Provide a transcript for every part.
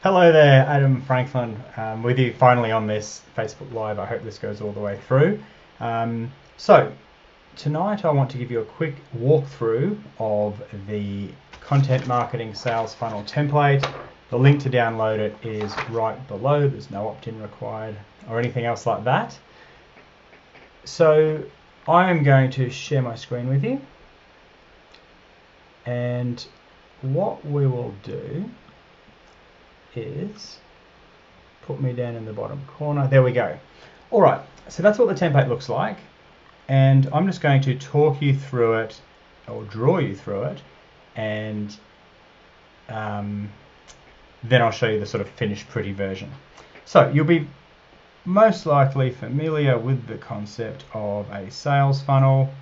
Hello there, Adam Franklin, with you finally on this Facebook Live. I hope this goes all the way through. So tonight I want to give you a quick walkthrough of the content marketing sales funnel template. The link to download it is right below. There's no opt-in required or anything else like that. So I am going to share my screen with you, and what we will do is put me down in the bottom corner. There we go. All right, so that's what the template looks like, and I'm just going to talk you through it or draw you through it, and then I'll show you the sort of finished pretty version. So you'll be most likely familiar with the concept of a sales funnel.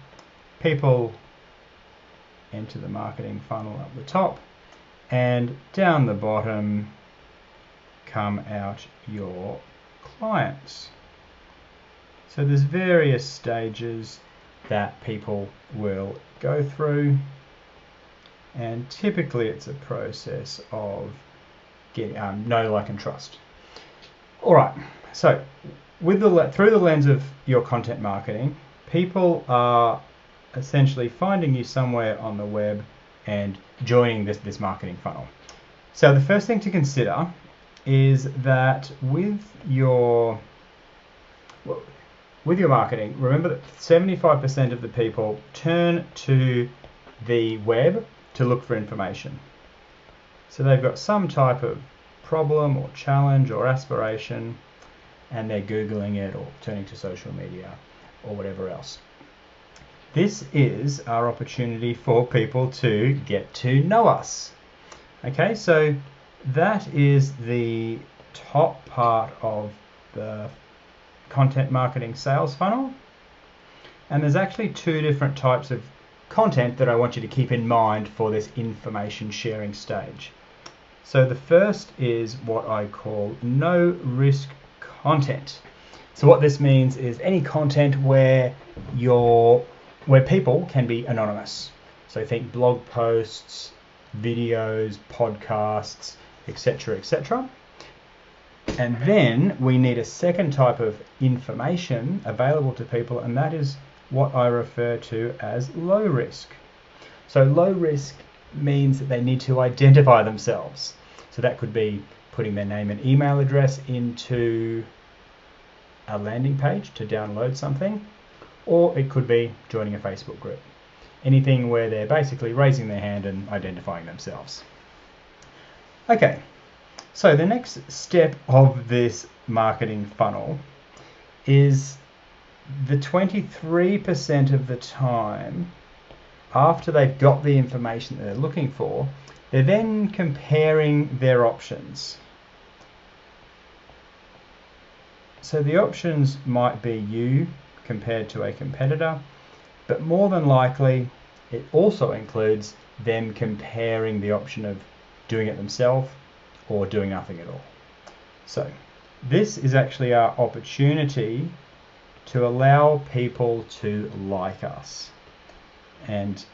People enter the marketing funnel at the top, and down the bottom come out your clients. So there's various stages that people will go through, and typically it's a process of getting know, like, and trust. All right, so with through the lens of your content marketing, people are essentially finding you somewhere on the web and joining this marketing funnel. So the first thing to consider is that with your marketing, remember that 75% of the people turn to the web to look for information. So they've got some type of problem or challenge or aspiration, and they're Googling it or turning to social media or whatever else. This is our opportunity for people to get to know us. Okay, so that is the top part of the content marketing sales funnel. And there's actually two different types of content that I want you to keep in mind for this information sharing stage. So the first is what I call no risk content. So what this means is any content where people can be anonymous. So think blog posts, videos, podcasts, etc., etc. And then we need a second type of information available to people, and that is what I refer to as low risk. So low risk means that they need to identify themselves. So that could be putting their name and email address into a landing page to download something, or it could be joining a Facebook group. Anything where they're basically raising their hand and identifying themselves. Okay, so the next step of this marketing funnel is the 23% of the time after they've got the information that they're looking for, they're then comparing their options. So the options might be you compared to a competitor, but more than likely it also includes them comparing the option of doing it themselves or doing nothing at all. So this is actually our opportunity to allow people to like us, and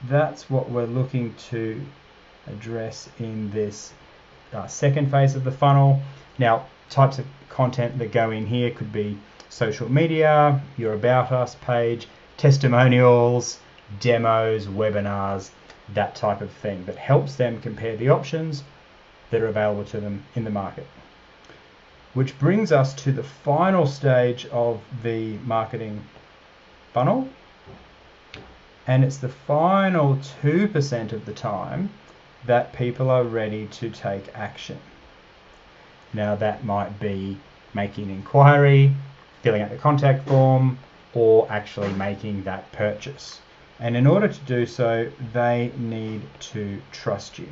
that's what we're looking to address in this second phase of the funnel. Now, types of content that go in here could be social media, your About Us page, testimonials, demos, webinars, that type of thing that helps them compare the options that are available to them in the market. Which brings us to the final stage of the marketing funnel, and it's the final 2% of the time that people are ready to take action. Now that might be making an inquiry, filling out the contact form, or actually making that purchase. And in order to do so, they need to trust you.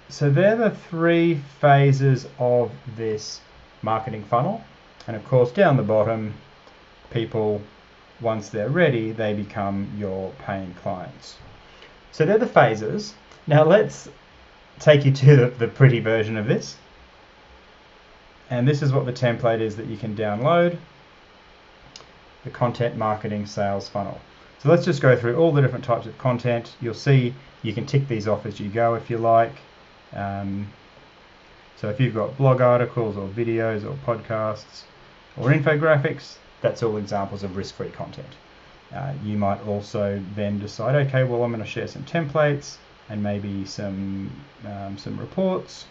So they're the three phases of this marketing funnel. And of course, down the bottom, people, once they're ready, they become your paying clients. So they're the phases. Now let's take you to the pretty version of this. And this is what the template is that you can download, the content marketing sales funnel. So let's just go through all the different types of content. You'll see you can tick these off as you go if you like. So if you've got blog articles or videos or podcasts or infographics, that's all examples of risk-free content. You might also then decide, okay, well, I'm going to share some templates and maybe some reports,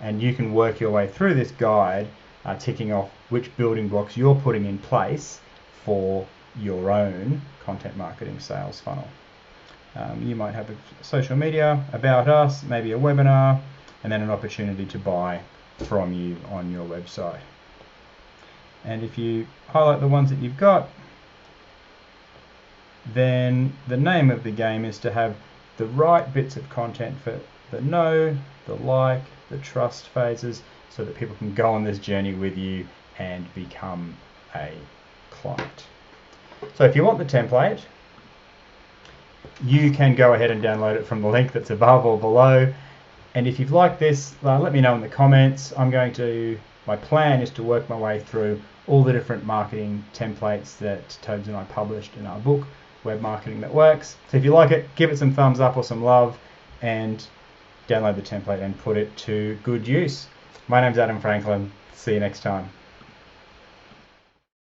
and you can work your way through this guide, ticking off which building blocks you're putting in place for your own content marketing sales funnel. You might have a social media, about us, maybe a webinar, and then an opportunity to buy from you on your website. And if you highlight the ones that you've got, then the name of the game is to have the right bits of content for the know, the like, the trust phases, so that people can go on this journey with you and become a client. So if you want the template, you can go ahead and download it from the link that's above or below. And if you've liked this, let me know in the comments. My plan is to work my way through all the different marketing templates that Tobes and I published in our book, Web Marketing That Works. So if you like it, give it some thumbs up or some love and download the template and put it to good use. My name's Adam Franklin. See you next time.